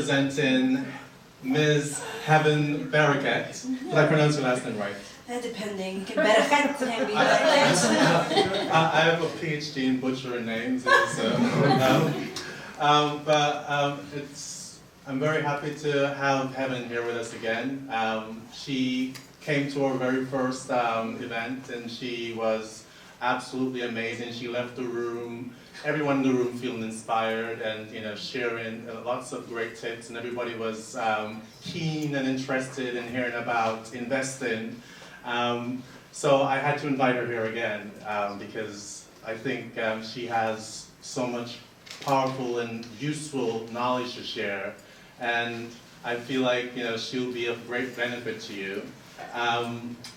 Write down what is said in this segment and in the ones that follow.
representing Ms. Heaven Bereket. Did I pronounce your last name right? Depending. Bereket can be like I have a PhD in butchering names, so, I'm very happy to have Heaven here with us again. She came to our very first event, and she was absolutely amazing. She left the room, everyone in the room feeling inspired and sharing lots of great tips, and everybody was keen and interested in hearing about investing. So I had to invite her here again because I think she has so much powerful and useful knowledge to share, and I feel like she'll be of great benefit to you.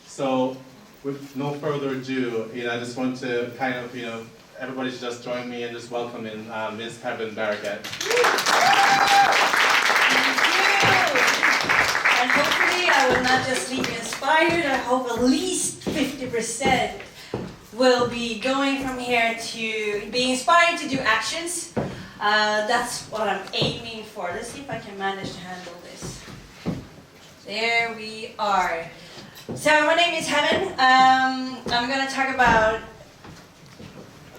So with no further ado, I just want to kind of everybody should just join me in just welcoming Ms. Heaven Bereket. And hopefully I will not just leave you inspired, I hope at least 50% will be going from here to be inspired to do actions. That's what I'm aiming for. Let's see if I can manage to handle this. There we are. So my name is Heaven. I'm going to talk about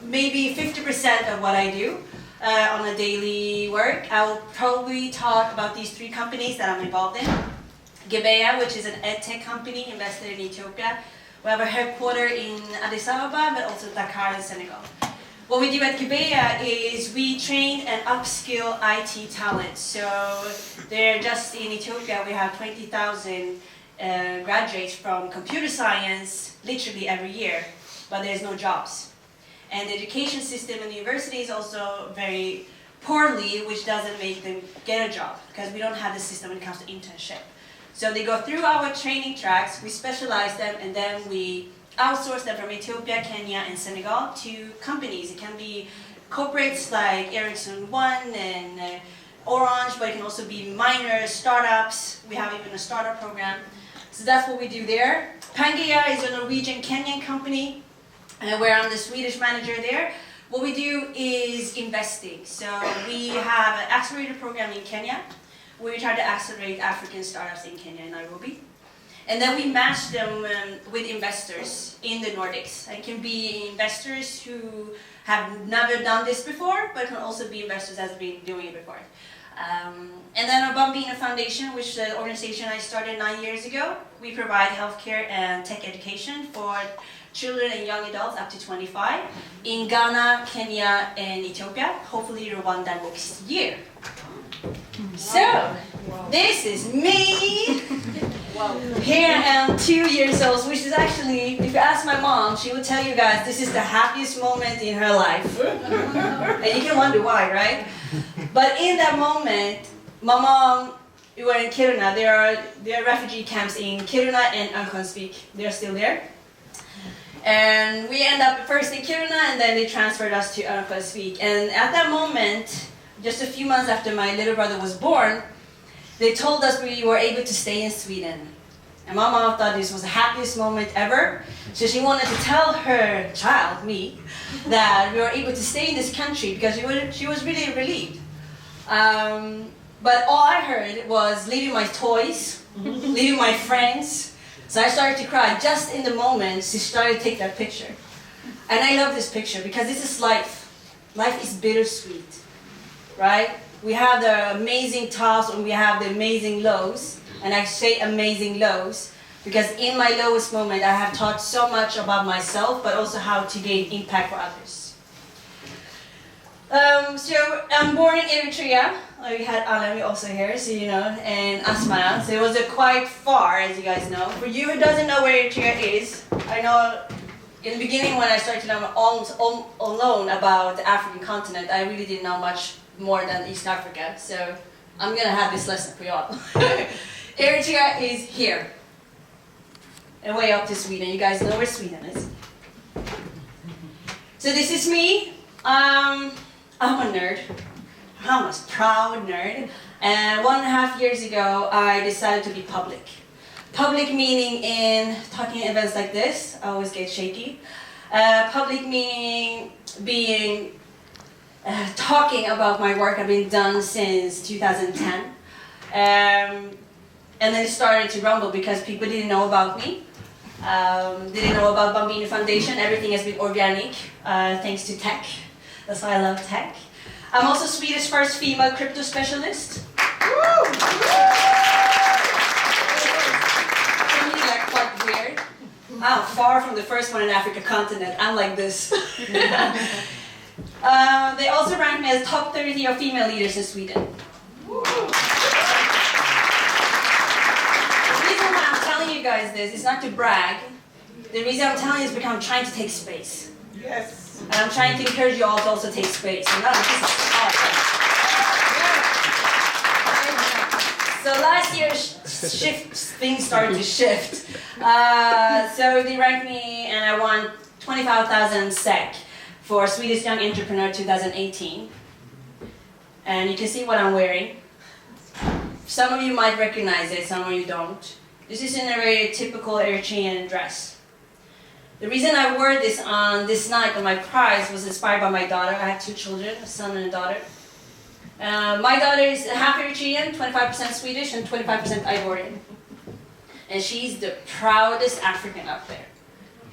maybe 50% of what I do on a daily work. I will probably talk about these 3 companies that I'm involved in. BOBE, which is an edtech company invested in Ethiopia. We have a headquarters in Addis Ababa, but also Dakar in Senegal. What we do at BOBE is we train and upskill IT talent. So they're just in Ethiopia, we have 20,000 graduates from computer science literally every year, but there's no jobs. And the education system in the university is also very poorly, which doesn't make them get a job, because we don't have the system when it comes to internship. So they go through our training tracks, we specialize them, and then we outsource them from Ethiopia, Kenya, and Senegal to companies. It can be corporates like Iggesund and Orange, but it can also be miners, startups. We have even a startup program. So that's what we do there. Pangea is a Norwegian-Kenyan company, where I'm the Swedish manager there. What we do is investing. So we have an accelerator program in Kenya, where we try to accelerate African startups in Kenya and Nairobi. And then we match them with investors in the Nordics. It can be investors who have never done this before, but it can also be investors that have been doing it before. And then our Bambino Foundation, which is the organization I started 9 years ago, we provide healthcare and tech education for children and young adults up to 25 in Ghana, Kenya, and Ethiopia, hopefully Rwanda next year. So, this is me. Here I am, 2 years old, which is actually, if you ask my mom, she would tell you guys this is the happiest moment in her life. And you can wonder why, right? But in that moment, my mom, we were in Kiruna. There are refugee camps in Kiruna and Iggesund. They're still there. And we end up first in Kiruna, and then they transferred us to Iggesund. And at that moment, just a few months after my little brother was born, they told us we were able to stay in Sweden. And my mom thought this was the happiest moment ever. So she wanted to tell her child, me, that we were able to stay in this country because she was really relieved. But all I heard was leaving my toys, leaving my friends. So I started to cry just in the moment she started to take that picture. And I love this picture because this is life. Life is bittersweet, right? We have the amazing tops and we have the amazing lows. And I say amazing lows because in my lowest moment I have taught so much about myself, but also how to gain impact for others. So I'm born in Eritrea. We had Alemi also here, so and Asmana. So it was quite far, as you guys know. For you who doesn't know where Eritrea is, I know in the beginning when I started to learn almost alone about the African continent, I really didn't know much more than East Africa. So I'm gonna have this lesson for you all. Eritrea is here, and way up to Sweden. You guys know where Sweden is. So this is me. I'm a nerd. I'm a proud nerd. And 1.5 years ago, I decided to be public. Public meaning in talking at events like this, I always get shaky. Public meaning being talking about my work I've been done since 2010. And then it started to rumble because people didn't know about me. Didn't know about Bambino Foundation. Everything has been organic, thanks to tech. That's why I love tech. I'm also Swedish first female crypto specialist. For me, like, quite weird. I'm far from the first one in Africa continent. I'm like this. They also ranked me as top 30 of female leaders in Sweden. You guys this, it's not to brag. The reason I'm telling you is because I'm trying to take space. Yes. And I'm trying to encourage you all to also take space. And this is awesome. So last year, things started to shift. So they ranked me and I won 25,000 SEK for Swedish Young Entrepreneur 2018. And you can see what I'm wearing. Some of you might recognize it, some of you don't. This is in a very typical Eritrean dress. The reason I wore this on this night on my prize was inspired by my daughter. I have 2 children, a son and a daughter. My daughter is half Eritrean, 25% Swedish, and 25% Ivorian. And she's the proudest African out there.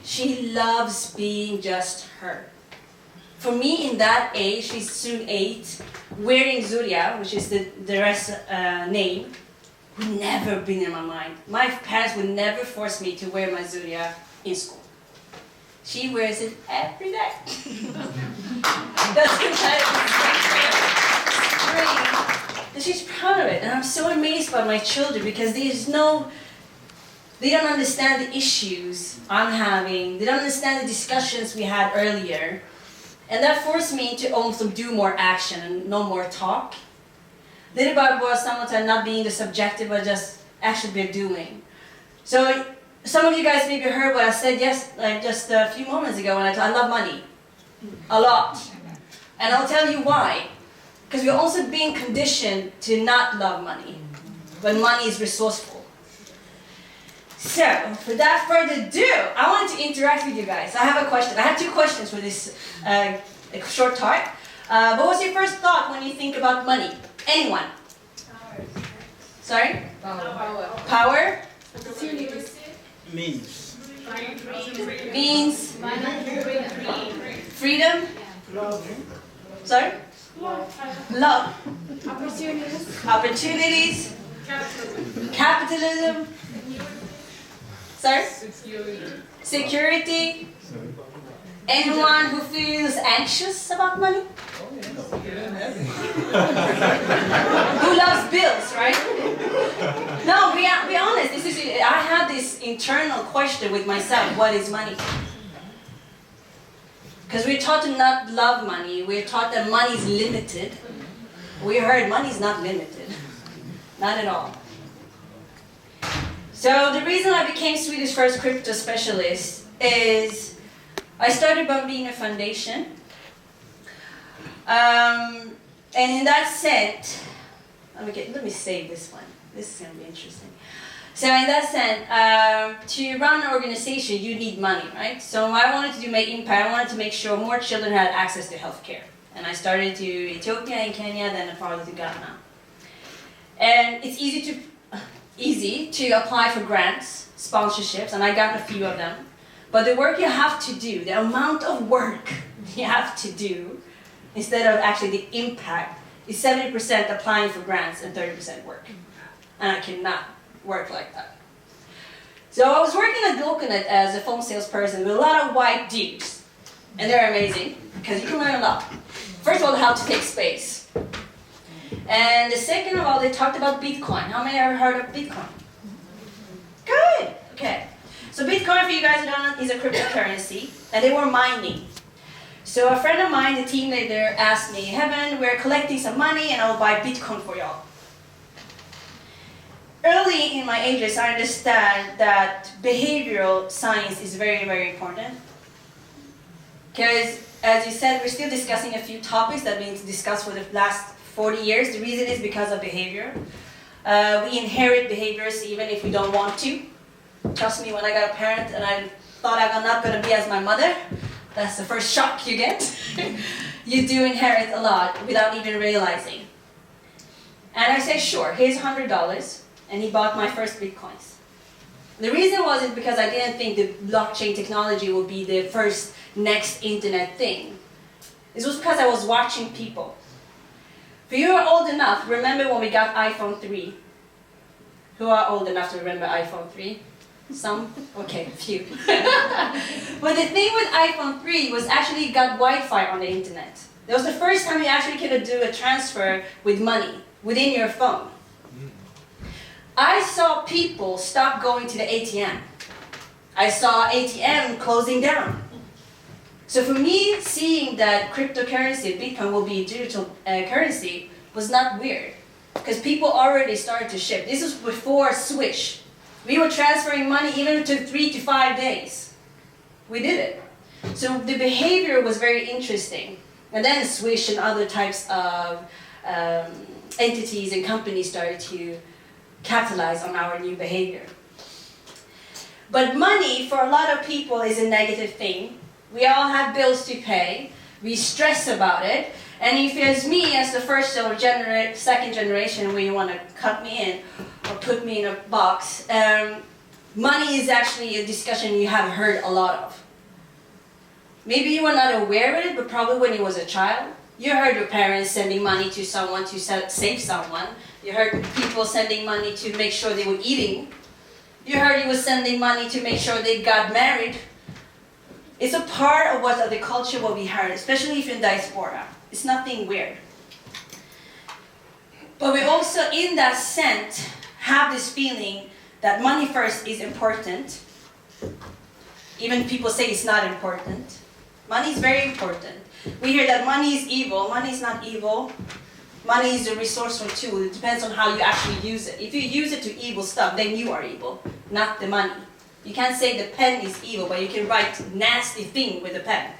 She loves being just her. For me, in that age, she's soon 8, wearing Zuria, which is the dress name, would never been in my mind. My parents would never force me to wear my Zuria in school. She wears it every day. That's and she's proud of it. And I'm so amazed by my children because they don't understand the issues I'm having. They don't understand the discussions we had earlier. And that forced me to also do more action and no more talk. Little Bible was sometimes not being the subjective, but just actually be doing. So some of you guys maybe heard what I said just a few moments ago when I love money. A lot. And I'll tell you why. Because we're also being conditioned to not love money. But money is resourceful. So, without further ado, I wanted to interact with you guys. I have a question. I have 2 questions for this short talk. What was your first thought when you think about money? Anyone? Power. Sorry? Power. Power? Means. Means? Freedom? Love. Sorry? Love. Opportunities. Opportunities? Capitalism? Sorry? Security? Anyone who feels anxious about money? Who loves bills, right? No, be honest. I had this internal question with myself. What is money? Because we're taught to not love money. We're taught that money is limited. We heard money is not limited. Not at all. So the reason I became Swedish first crypto specialist is I started Bambino Foundation. And in that sense, let me save this one. This is going to be interesting. So in that sense, to run an organization, you need money, right? So I wanted to do my impact. I wanted to make sure more children had access to healthcare. And I started to Ethiopia and Kenya, then farther to Ghana. And it's easy to apply for grants, sponsorships, and I got a few of them. But the work you have to do, the amount of work you have to do, instead of actually the impact, is 70% applying for grants and 30% work. And I cannot work like that. So I was working at Coconut as a phone salesperson with a lot of white dudes. And they're amazing, because you can learn a lot. First of all, how to take space. And the second of all, they talked about Bitcoin. How many ever heard of Bitcoin? Good, okay. So Bitcoin, for you guys who don't know, is a cryptocurrency, and they were mining. So a friend of mine, the team leader, asked me, Heaven, we're collecting some money and I'll buy Bitcoin for y'all. Early in my ages, I understand that behavioral science is very, very important. Because, as you said, we're still discussing a few topics that we've been discussed for the last 40 years. The reason is because of behavior. We inherit behaviors even if we don't want to. Trust me, when I got a parent and I thought I'm not going to be as my mother, that's the first shock you get. You do inherit a lot without even realizing. And I said, sure, here's $100. And he bought my first Bitcoins. The reason was it because I didn't think the blockchain technology would be the first next internet thing. This was because I was watching people. If you are old enough, remember when we got iPhone 3? Who are old enough to remember iPhone 3? Some? Okay, few. But the thing with iPhone 3 was actually got Wi-Fi on the internet. That was the first time you actually could do a transfer with money within your phone. I saw people stop going to the ATM. I saw ATM closing down. So for me, seeing that cryptocurrency, Bitcoin, will be a digital currency was not weird. Because people already started to ship. This was before Swish. We were transferring money even to 3 to 5 days. We did it. So the behavior was very interesting. And then Swish and other types of entities and companies started to capitalize on our new behavior. But money, for a lot of people, is a negative thing. We all have bills to pay. We stress about it. And if it's me as the first or second generation where you want to cut me in or put me in a box, money is actually a discussion you have heard a lot of. Maybe you were not aware of it, but probably when you was a child, you heard your parents sending money to someone to save someone. You heard people sending money to make sure they were eating. You heard you were sending money to make sure they got married. It's a part of what the culture what we heard, especially if you're in diaspora. It's nothing weird. But we also, in that sense, have this feeling that money first is important. Even people say it's not important. Money is very important. We hear that money is evil. Money is not evil. Money is a resourceful tool. It depends on how you actually use it. If you use it to evil stuff, then you are evil, not the money. You can't say the pen is evil, but you can write nasty thing with a pen,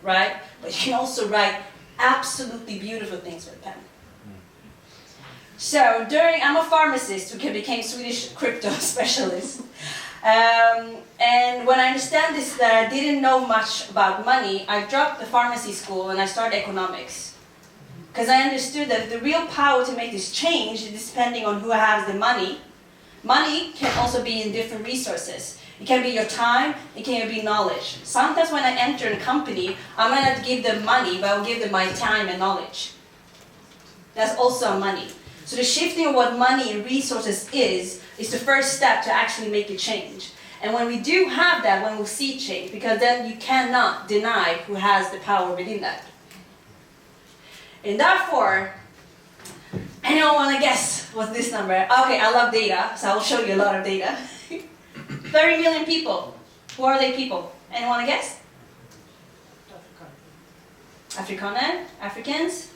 right? But you can also write absolutely beautiful things with a pen. So I'm a pharmacist who became Swedish crypto specialist. And when I understand this, that I didn't know much about money, I dropped the pharmacy school and I started economics. Because I understood that the real power to make this change is depending on who has the money. Money can also be in different resources. It can be your time, it can be knowledge. Sometimes when I enter a company, I might not give them money, but I'll give them my time and knowledge. That's also money. So the shifting of what money and resources is the first step to actually make a change. And when we do have that, when we'll see change, because then you cannot deny who has the power within that. And therefore, anyone want to guess what's this number? Okay, I love data, so I will show you a lot of data. 30 million people. Who are they people? Anyone want to guess? Afrikaner? Africans?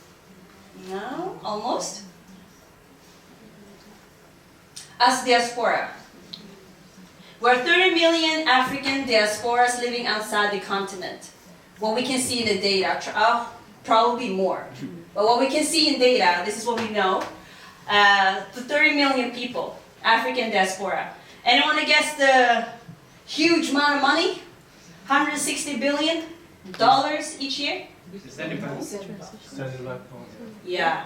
No, almost. Us diaspora. We're 30 million African diasporas living outside the continent. What we can see in the data, probably more. But what we can see in data, this is what we know. The 30 million people, African diaspora. Anyone to guess the huge amount of money? $160 billion each year? Yeah.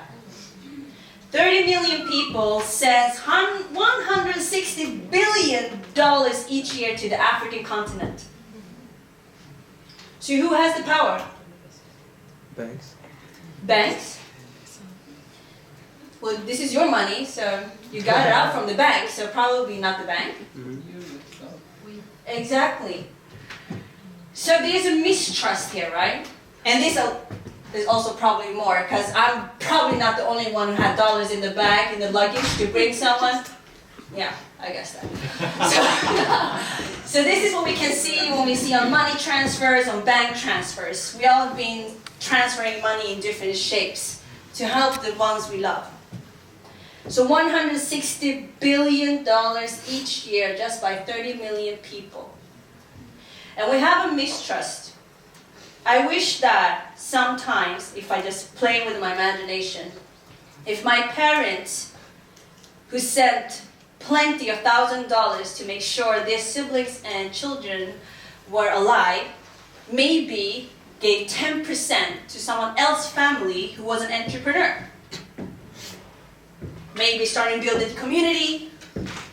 30 million people sends $160 billion each year to the African continent. So who has the power? Banks. Banks? Well, this is your money, so you got it out from the bank, so probably not the bank. Exactly. So there's a mistrust here, right? And there's also probably more, because I'm probably not the only one who had dollars in the bag, in the luggage to bring someone. Yeah, I guess that. So this is what we can see when we see on money transfers, on bank transfers. We all have been transferring money in different shapes to help the ones we love. So $160 billion each year just by 30 million people. And we have a mistrust. I wish that sometimes, if I just play with my imagination, if my parents, who sent plenty of $1,000 to make sure their siblings and children were alive, maybe gave 10% to someone else's family who was an entrepreneur. Maybe starting to build the community,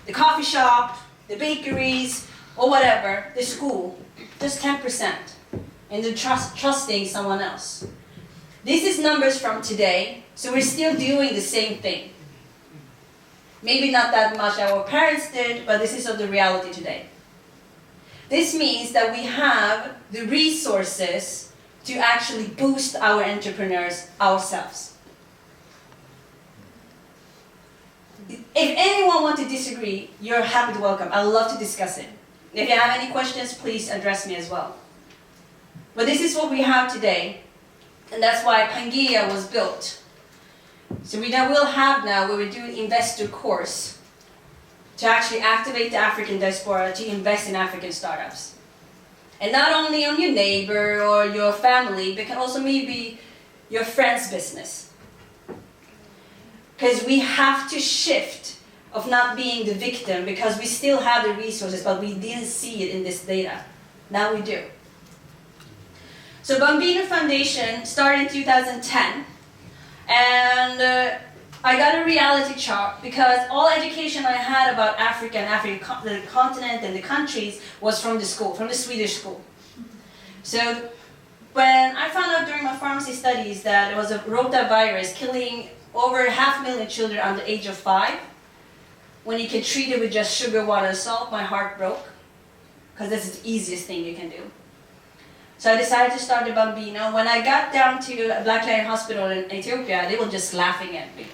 the coffee shop, the bakeries, or whatever, the school. Just 10%. And then trusting someone else. This is numbers from today, so we're still doing the same thing. Maybe not that much our parents did, but this is the reality today. This means that we have the resources to actually boost our entrepreneurs ourselves. If anyone wants to disagree, you're happy to welcome. I love to discuss it. If you have any questions, please address me as well. But this is what we have today, and that's why Pangea was built. So we now will have now, where we do investor course, to actually activate the African diaspora to invest in African startups. And not only on your neighbor or your family, but can also maybe your friend's business. Because we have to shift of not being the victim, because we still have the resources, but we didn't see it in this data. Now we do. So Bambino Foundation started in 2010, and I got a reality check because all education I had about Africa and the continent and the countries was from the school, from the Swedish school. So when I found out during my pharmacy studies that there was a rotavirus killing over 500,000 children under the age of 5, when you can treat it with just sugar, water, and salt, my heart broke, because this is the easiest thing you can do. So I decided to start the Bambino. When I got down to a Black Lion hospital in Ethiopia, they were just laughing at me.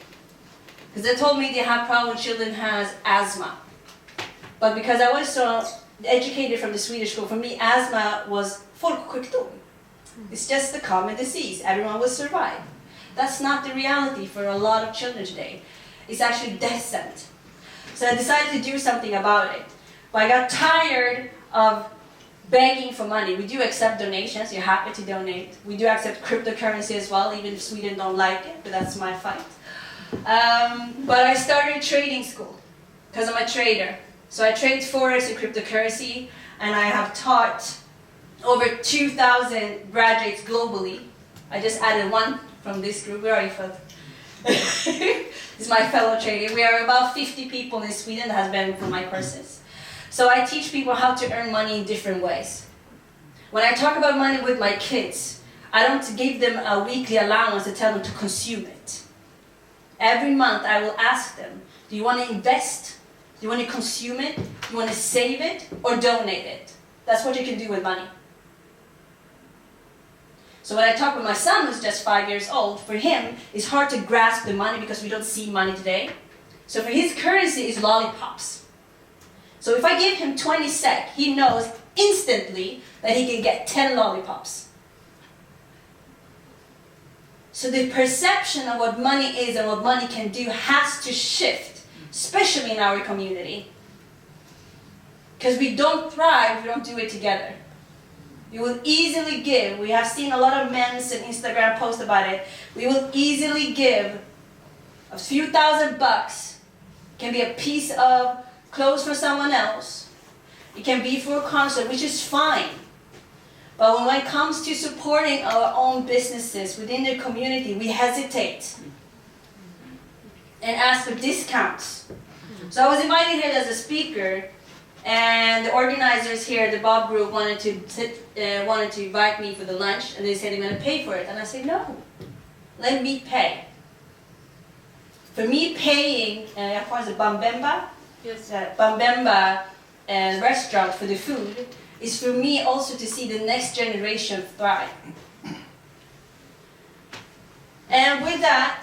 Because they told me they have problem children has asthma. But because I was so educated from the Swedish school, for me asthma was folksjukdom. It's just a common disease. Everyone will survive. That's not the reality for a lot of children today. It's actually death sentence. So I decided to do something about it. But I got tired of begging for money. We do accept donations. You're happy to donate. We do accept cryptocurrency as well, even if Sweden don't like it, but that's my fight. But I started trading school because I'm a trader. So I trade forex and cryptocurrency, and I have taught over 2,000 graduates globally. I just added one from this group. Where are you from? This is my fellow trader. We are about 50 people in Sweden that has been for my courses. So I teach people how to earn money in different ways. When I talk about money with my kids, I don't give them a weekly allowance to tell them to consume it. Every month I will ask them, do you want to invest? Do you want to consume it? Do you want to save it? Or donate it? That's what you can do with money. So when I talk with my son, who's just 5 years old, for him, it's hard to grasp the money because we don't see money today. So for his currency is lollipops. So if I give him 20 SEK, he knows instantly that he can get 10 lollipops. So the perception of what money is and what money can do has to shift, especially in our community. Because we don't thrive if we don't do it together. We will easily give, we have seen a lot of memes and Instagram posts about it, we will easily give a few $1,000. It can be a piece of clothes for someone else. It can be for a concert, which is fine. But when it comes to supporting our own businesses within the community, we hesitate and ask for discounts. So I was invited here as a speaker, and the organizers here, the BOBE group, wanted to invite me for the lunch, and they said they're going to pay for it. And I said, no, let me pay. For me, paying, of course, the Bambemba, Yes. Bambemba restaurant for the food, is for me also to see the next generation thrive. And with that,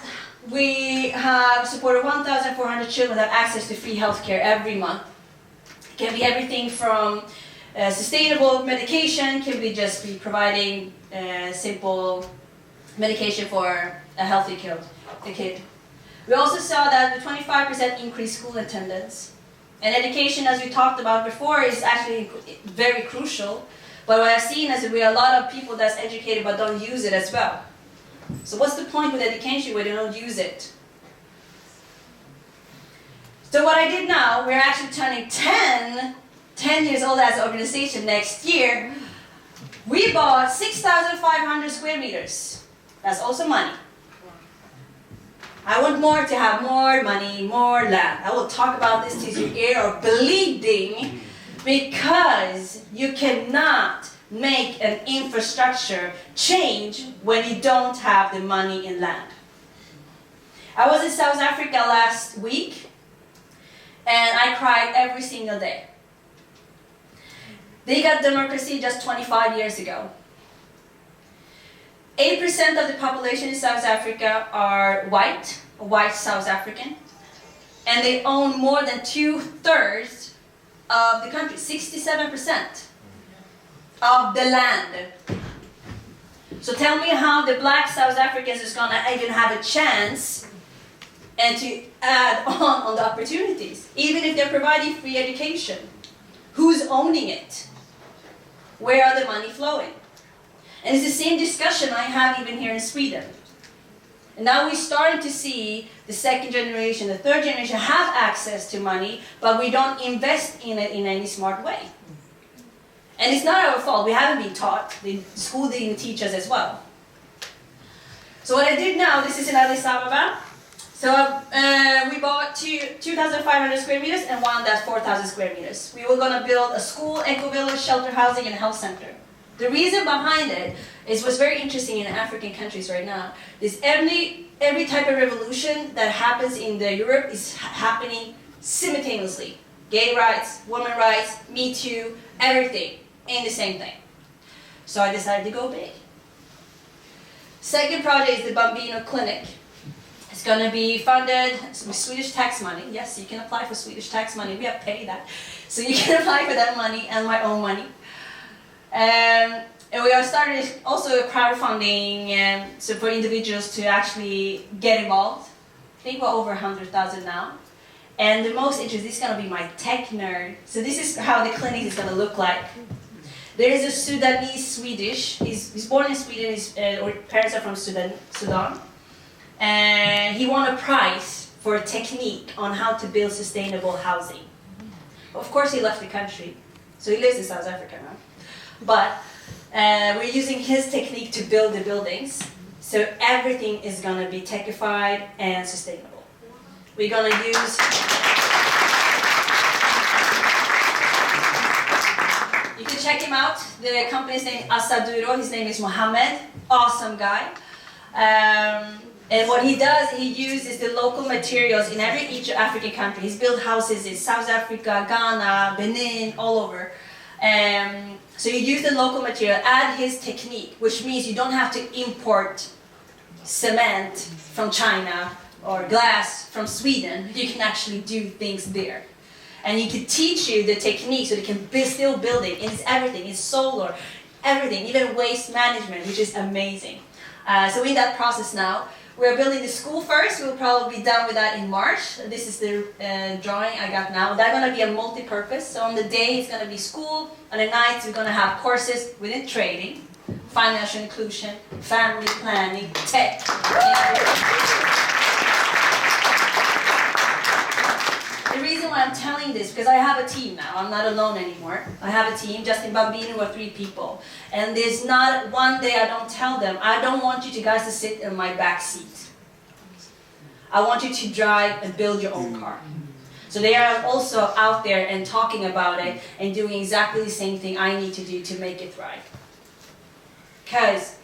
we have supported 1,400 children that have access to free healthcare every month. It can be everything from sustainable medication, can be just be providing simple medication for a healthy kid. We also saw that the 25% increased school attendance. And education, as we talked about before, is actually very crucial. But what I've seen is that we have a lot of people that's educated but don't use it as well. So what's the point with education where they don't use it? So what I did now, we're actually turning 10 years old as an organization next year. We bought 6,500 square meters. That's also money. I want more to have more money, more land. I will talk about this till your ear are bleeding, because you cannot make an infrastructure change when you don't have the money in land. I was in South Africa last week, and I cried every single day. They got democracy just 25 years ago. 8% of the population in South Africa are white South African, and they own more than 2/3 of the country, 67% of the land. So tell me how the black South Africans is gonna even have a chance and to add on the opportunities, even if they're providing free education. Who's owning it? Where are the money flowing? And it's the same discussion I have even here in Sweden. And now we're starting to see the second generation, the third generation have access to money, but we don't invest in it in any smart way. And it's not our fault, we haven't been taught. The school didn't teach us as well. So what I did now, this is in Addis Ababa. So we bought 2,500 square meters and one that's 4,000 square meters. We were going to build a school, eco-village, shelter housing, and health center. The reason behind it is what's very interesting in African countries right now. Is every type of revolution that happens in Europe is happening simultaneously. Gay rights, women's rights, Me Too, everything in the same thing. So I decided to go big. Second project is the Bambino Clinic. It's going to be funded with Swedish tax money. Yes, you can apply for Swedish tax money. We have paid that. So you can apply for that money and my own money. And we are starting also a crowdfunding so for individuals to actually get involved. I think we're over 100,000 now. And the most interesting, this is going to be my tech nerd. So this is how the clinic is going to look like. There is a Sudanese Swedish. He's born in Sweden. His parents are from Sudan. And he won a prize for a technique on how to build sustainable housing. Of course, he left the country, so he lives in South Africa now. But we're using his technique to build the buildings, so everything is going to be techified and sustainable. We're going to use... You can check him out. The company's name is Asaduro. His name is Mohammed. Awesome guy. And what he does, he uses the local materials in each African country. He's built houses in South Africa, Ghana, Benin, all over. So you use the local material, add his technique, which means you don't have to import cement from China or glass from Sweden. You can actually do things there. And he can teach you the technique so they can still build it. It's everything, it's solar, everything, even waste management, which is amazing. So in that process now, we're building the school first. We'll probably be done with that in March. This is the drawing I got now. That's going to be a multi-purpose. So on the day, it's going to be school. On the nights, we're going to have courses within trading, financial inclusion, family planning, tech. The reason why I'm telling this, because I have a team now. I'm not alone anymore. I have a team. Just in Bambino, we're 3 people. And there's not one day I don't tell them, I don't want you guys to sit in my back seat. I want you to drive and build your own car. So they are also out there and talking about it and doing exactly the same thing I need to do to make it thrive. Because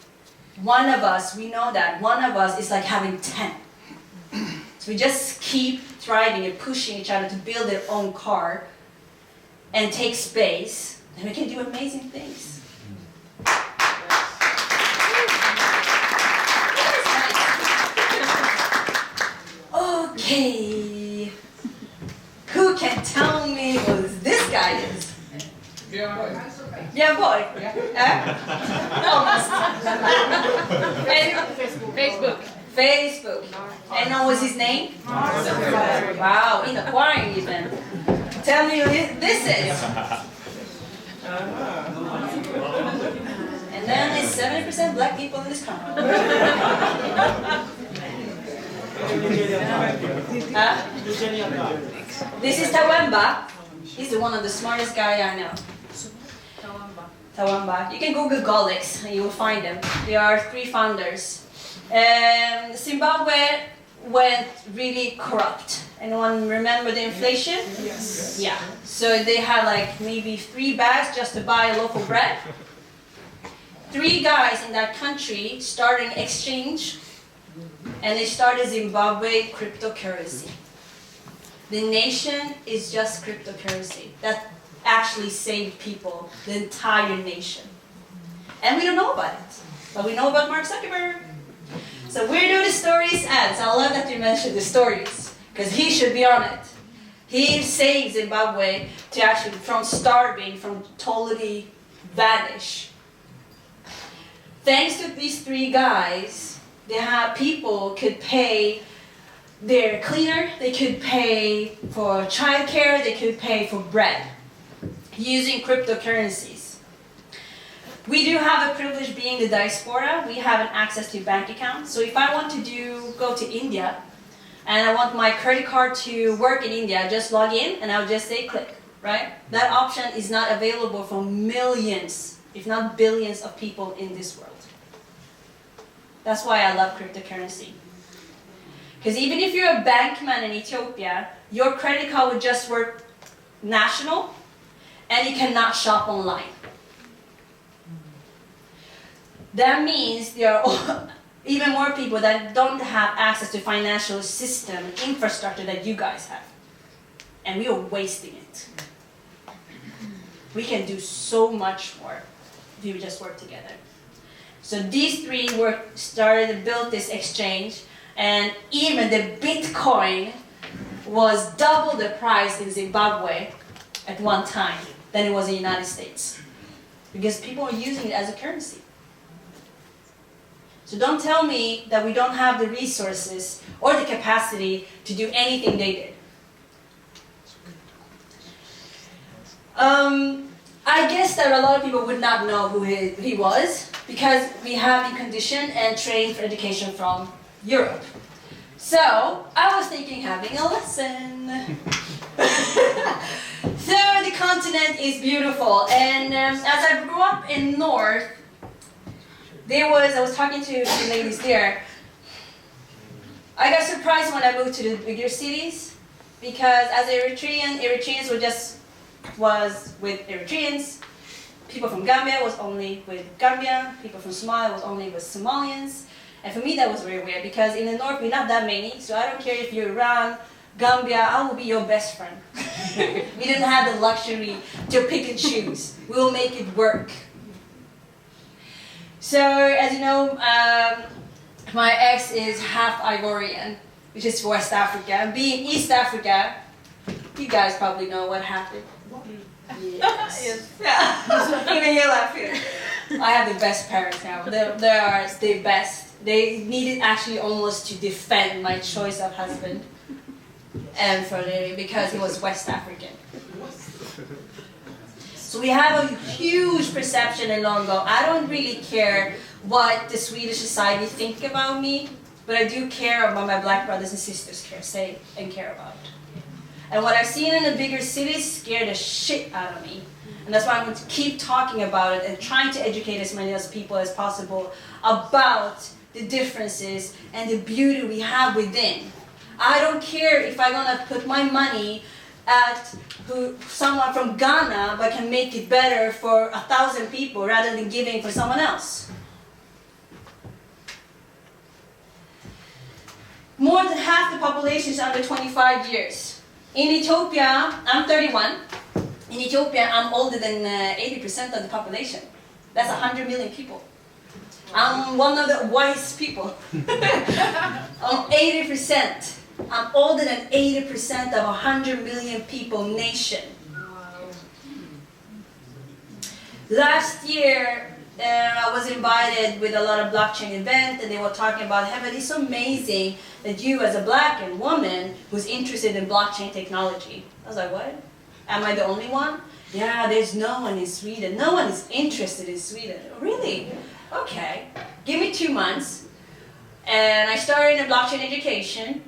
one of us, we know that, one of us is like having 10. So we just keep thriving and pushing each other to build their own car and take space, and we can do amazing things. Okay, who can tell me who this guy is? Yeah, boy. Almost. Facebook. And what was his name? Wow, inacquiring even. Tell me who this is. And then there's 70% black people in this country. This is Tawamba. He's one of the smartest guy I know. Tawamba. You can Google Golix and you will find them. There are 3 founders. Zimbabwe went really corrupt. Anyone remember the inflation? Yes. Yeah. So they had like maybe 3 bags just to buy a loaf of bread. 3 guys in that country started an exchange, and they started Zimbabwe cryptocurrency. The nation is just cryptocurrency. That actually saved people, the entire nation. And we don't know about it, but we know about Mark Zuckerberg. So where do the stories end? So I love that you mentioned the stories, because he should be on it. He saved Zimbabwe to actually from starving, from totally vanish. Thanks to these 3 guys, they had people could pay their cleaner, they could pay for childcare, they could pay for bread using cryptocurrencies. We do have a privilege being the diaspora. We have an access to bank account. So if I want to go to India and I want my credit card to work in India, I just log in and I'll just say click, right? That option is not available for millions, if not billions of people in this world. That's why I love cryptocurrency. Because even if you're a bankman in Ethiopia, your credit card would just work national and you cannot shop online. That means there are even more people that don't have access to financial system infrastructure that you guys have. And we are wasting it. We can do so much more if we just work together. So these 3 started to build this exchange, and even the Bitcoin was double the price in Zimbabwe at one time than it was in the United States. Because people are using it as a currency. So don't tell me that we don't have the resources or the capacity to do anything they did. I guess that a lot of people would not know who he was, because we have been conditioned and trained for education from Europe. So I was thinking having a lesson. So the continent is beautiful, and as I grew up in North, I was talking to the ladies there. I got surprised when I moved to the bigger cities, because as Eritreans was with Eritreans. People from Gambia was only with Gambia. People from Somalia was only with Somalians. And for me that was very weird, because in the north we're not that many, so I don't care if you're around Gambia, I will be your best friend. We didn't have the luxury to pick and choose. We will make it work. So as you know, my ex is half Ivorian, which is West Africa. And being East Africa, you guys probably know what happened. Yes. Yeah. Even you're laughing. I have the best parents now. They are the best. They needed actually almost to defend my choice of husband, and because he was West African. So we have a huge perception in Longo. I don't really care what the Swedish society think about me, but I do care about my black brothers and sisters care about. And what I've seen in the bigger cities scared the shit out of me. And that's why I'm going to keep talking about it and trying to educate as many people as possible about the differences and the beauty we have within. I don't care if I'm going to put my money at someone from Ghana but can make it better for 1,000 people rather than giving for someone else. More than half the population is under 25 years. In Ethiopia, I'm 31. In Ethiopia, I'm older than 80% of the population. That's 100 million people. I'm one of the wise people. I'm 80%. I'm older than 80% of 100 million people nation. Wow. Last year, I was invited with a lot of blockchain events, and they were talking about, Heaven, it's amazing that you as a black and woman who's interested in blockchain technology. I was like, what? Am I the only one? Yeah, there's no one in Sweden. No one is interested in Sweden. Really? Okay. Give me 2 months. And I started in blockchain education,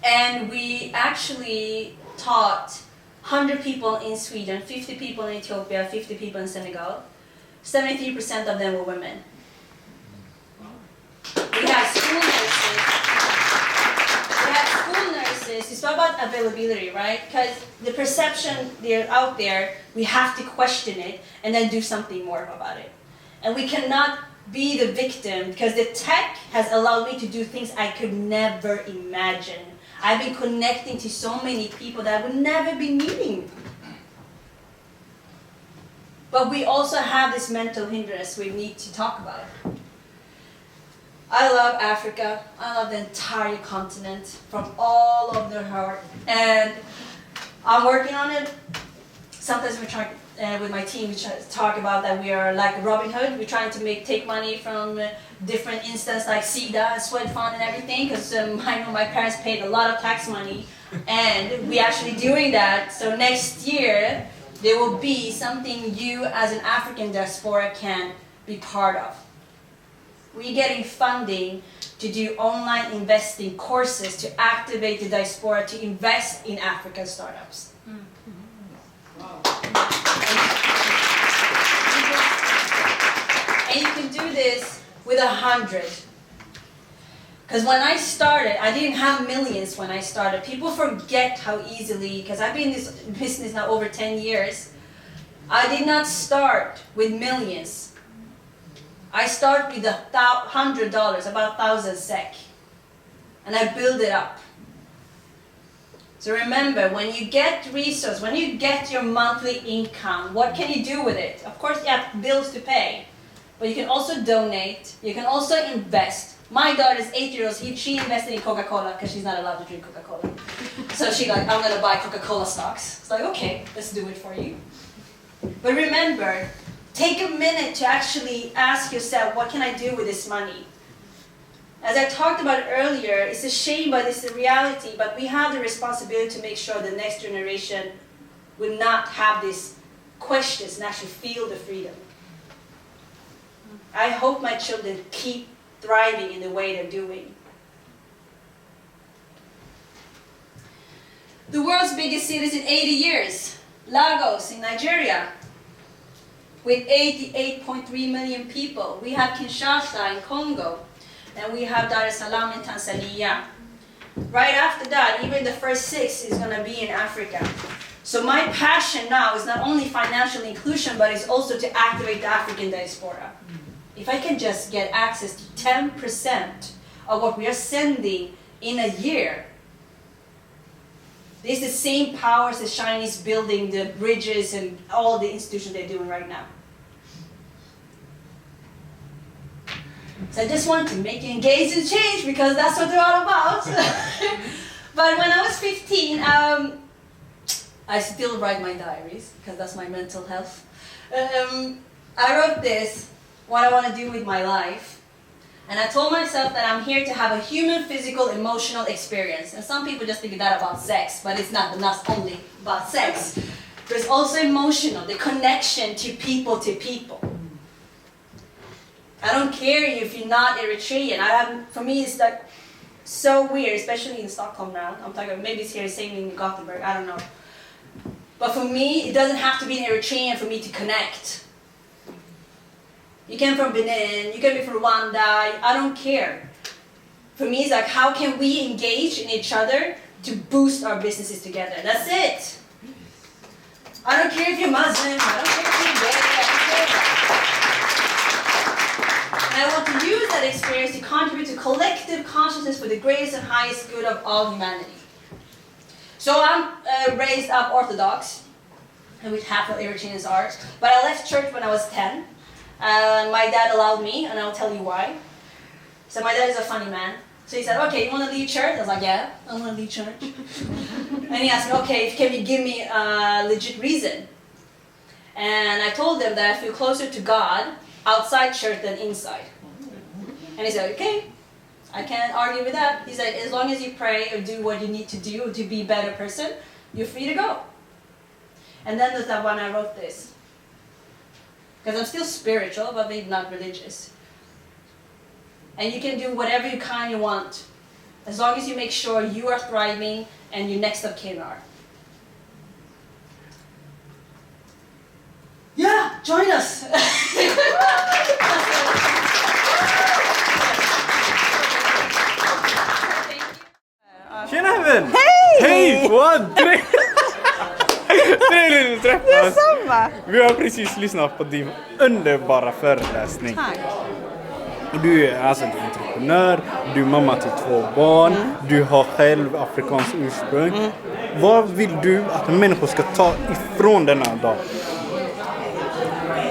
and we actually taught 100 people in Sweden, 50 people in Ethiopia, 50 people in Senegal. 73% of them were women. We have school nurses. resources. It's not about availability, right? Because the perception they're out there, we have to question it and then do something more about it. And we cannot be the victim because the tech has allowed me to do things I could never imagine. I've been connecting to so many people that I would never be meeting. But we also have this mental hindrance we need to talk about. I love Africa. I love the entire continent from all over the heart. And I'm working on it. Sometimes we try, with my team, we try to talk about that we are like Robin Hood. We're trying to take money from different instances like SIDA and Sweat Fund and everything, because I know my parents paid a lot of tax money. And we're actually doing that. So next year, there will be something you as an African diaspora can be part of. We're getting funding to do online investing courses to activate the diaspora to invest in African startups. Wow. And you can do this with 100. Because when I started, I didn't have millions when I started. People forget how easily, because I've been in this business now over 10 years, I did not start with millions. I start with $100, about 1,000 SEK, and I build it up. So remember, when you get resources, when you get your monthly income, what can you do with it? Of course, you have bills to pay, but you can also donate, you can also invest. My daughter is 8 years old, she invested in Coca-Cola because she's not allowed to drink Coca-Cola. So she's like, I'm going to buy Coca-Cola stocks. It's like, okay, let's do it for you. But remember, take a minute to actually ask yourself, what can I do with this money? As I talked about earlier, it's a shame, but it's the reality. But we have the responsibility to make sure the next generation will not have these questions and actually feel the freedom. I hope my children keep thriving in the way they're doing. The world's biggest cities in 80 years, Lagos in Nigeria, with 88.3 million people. We have Kinshasa in Congo, and we have Dar es Salaam in Tanzania. Right after that, even the first 6 is going to be in Africa. So my passion now is not only financial inclusion, but it's also to activate the African diaspora. If I can just get access to 10% of what we are sending in a year, there's the same power as the Chinese building the bridges and all the institutions they're doing right now. So I just want to make you engage and change because that's what they're all about. But when I was 15, I still write my diaries because that's my mental health. I wrote this, what I want to do with my life. And I told myself that I'm here to have a human, physical, emotional experience. And some people just think that about sex, but it's not only about sex. There's also emotional, the connection to people. I don't care if you're not Eritrean. For me, it's like so weird, especially in Stockholm now. I'm talking, maybe it's here, same in Gothenburg, I don't know. But for me, it doesn't have to be an Eritrean for me to connect. You can be from Benin, you can be from Rwanda, I don't care. For me, it's like, how can we engage in each other to boost our businesses together? That's it. I don't care if you're Muslim, I don't care if you're gay, I don't care. And I want to use that experience to contribute to collective consciousness for the greatest and highest good of all humanity. So I'm raised up Orthodox, which half of Eritreans are, but I left church when I was 10. My dad allowed me, and I'll tell you why. So my dad is a funny man. So he said, okay, you want to leave church? I was like, yeah, I want to leave church. And he asked me, okay, can you give me a legit reason? And I told him that I feel closer to God outside church than inside. And he said, okay, I can't argue with that. He said, as long as you pray or do what you need to do to be a better person, you're free to go. And then there's that one I wrote this. Because I'm still spiritual, but maybe not religious. And you can do whatever you kind of want, as long as you make sure you are thriving and your next of kin are. Yeah, join us. Tjena Heaven! Hej! What? Trevligt att träffas. Detsamma! Vi har precis lyssnat på din underbara föreläsning. Tack. Du är alltså en entreprenör, du är mamma till 2 barn, du har själv afrikanskt ursprung. Vad vill du att människor ska ta ifrån denna dag?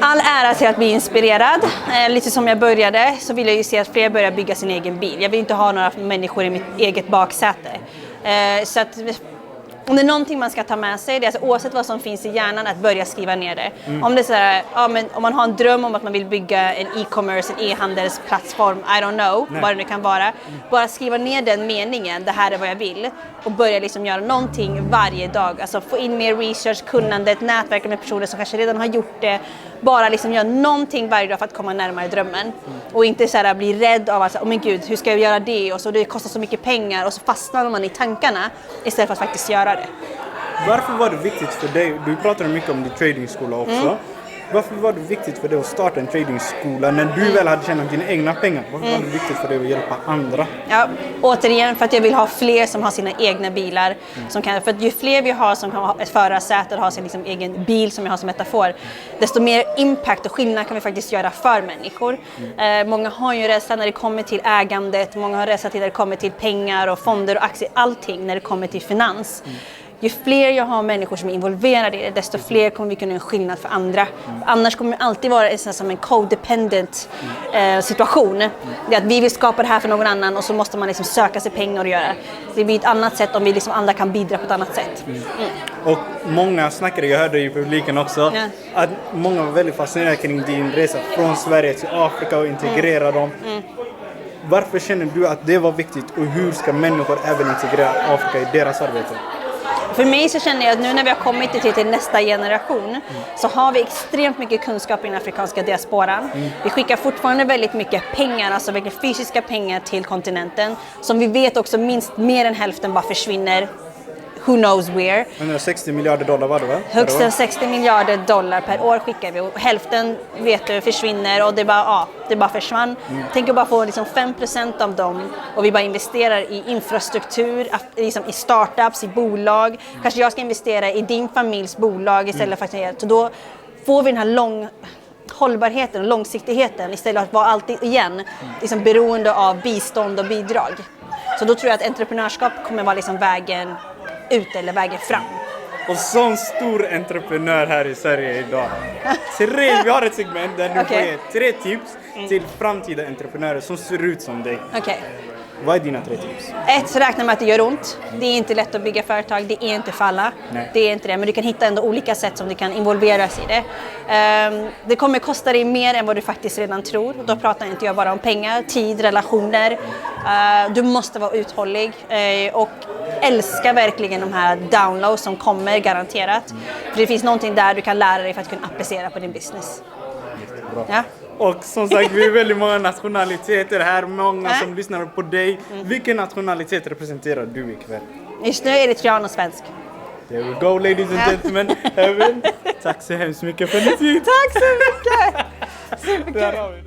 All ära till att bli inspirerad. Lite som jag började så vill jag ju se att fler börjar bygga sin egen bil. Jag vill inte ha några människor i mitt eget baksäte. Så att om det är någonting man ska ta med sig, det är alltså, oavsett vad som finns i hjärnan, att börja skriva ner det. Om det är så här, ja, men om man har en dröm om att man vill bygga en e-commerce, en e-handelsplattform, I don't know, vad det nu kan vara. Bara skriva ner den meningen, det här är vad jag vill. Och börja liksom göra någonting varje dag. Alltså få in mer research, kunnandet, nätverka med personer som kanske redan har gjort det. Bara liksom göra någonting varje dag för att komma närmare drömmen. Och inte så här bli rädd av att, men gud, hur ska jag göra det? Och så det kostar så mycket pengar och så fastnar man i tankarna istället för att faktiskt göra det. Varför var det viktigt för dig, du pratade mycket om din tradingskola också. Varför var det viktigt för dig att starta en tradingskola när du väl hade tjänat dina egna pengar? Varför var det viktigt för dig att hjälpa andra? Ja, återigen för att jag vill ha fler som har sina egna bilar. Som kan, för att ju fler vi har som kan ha ett förarsäte och ha sin liksom egen bil som jag har som metafor, desto mer impact och skillnad kan vi faktiskt göra för människor. Många har ju rädsla när det kommer till ägandet, många har rädsla till när det kommer till pengar och fonder och aktier, allting när det kommer till finans. Ju fler jag har människor som är involverade i det, desto fler kommer vi kunna göra en skillnad för andra. Annars kommer det alltid vara som en codependent situation. Det är att vi vill skapa det här för någon annan och så måste man liksom söka sig pengar och göra. Det blir ett annat sätt om vi liksom andra kan bidra på ett annat sätt. Och många snackade, jag hörde i publiken också, att många var väldigt fascinerade kring din resa från Sverige till Afrika och integrera dem. Varför känner du att det var viktigt och hur ska människor även integrera Afrika i deras arbete? För mig så känner jag att nu när vi har kommit till nästa generation så har vi extremt mycket kunskap i den afrikanska diasporan. Vi skickar fortfarande väldigt mycket pengar, alltså väldigt fysiska pengar till kontinenten. Som vi vet också minst mer än hälften bara försvinner. Who knows where. 160 miljarder dollar var det va? Högst 60 miljarder dollar per år skickar vi och hälften vet du försvinner och det bara försvann. Tänk bara få liksom 5% av dem och vi bara investerar i infrastruktur, liksom i startups, i bolag. Kanske jag ska investera i din familjs bolag istället för att så då får vi den här hållbarheten och långsiktigheten istället för att vara alltid igen liksom beroende av bistånd och bidrag. Så då tror jag att entreprenörskap kommer vara liksom vägen ut eller vägen fram. Och sån stor entreprenör här i Sverige idag. Vi har ett segment där du får ge 3 tips till framtida entreprenörer som ser ut som dig. Okej. Vad är dina 3 tips? 1, räkna med att det gör ont. Det är inte lätt att bygga företag, det är inte för alla. Nej. Det är inte det, men du kan hitta ändå olika sätt som du kan involveras i det. Det kommer kosta dig mer än vad du faktiskt redan tror. Då pratar inte jag bara om pengar, tid, relationer. Du måste vara uthållig och älska verkligen de här downloads som kommer garanterat. För det finns någonting där du kan lära dig för att kunna applicera på din business. Ja. Och som sagt, vi är väldigt många nationaliteter här, många som lyssnar på dig. Vilken nationalitet representerar du ikväll? Just nu är eritrean och svensk. There we go, ladies and gentlemen. Tack så hemskt mycket för din tid. Tack så mycket! Där har vi det.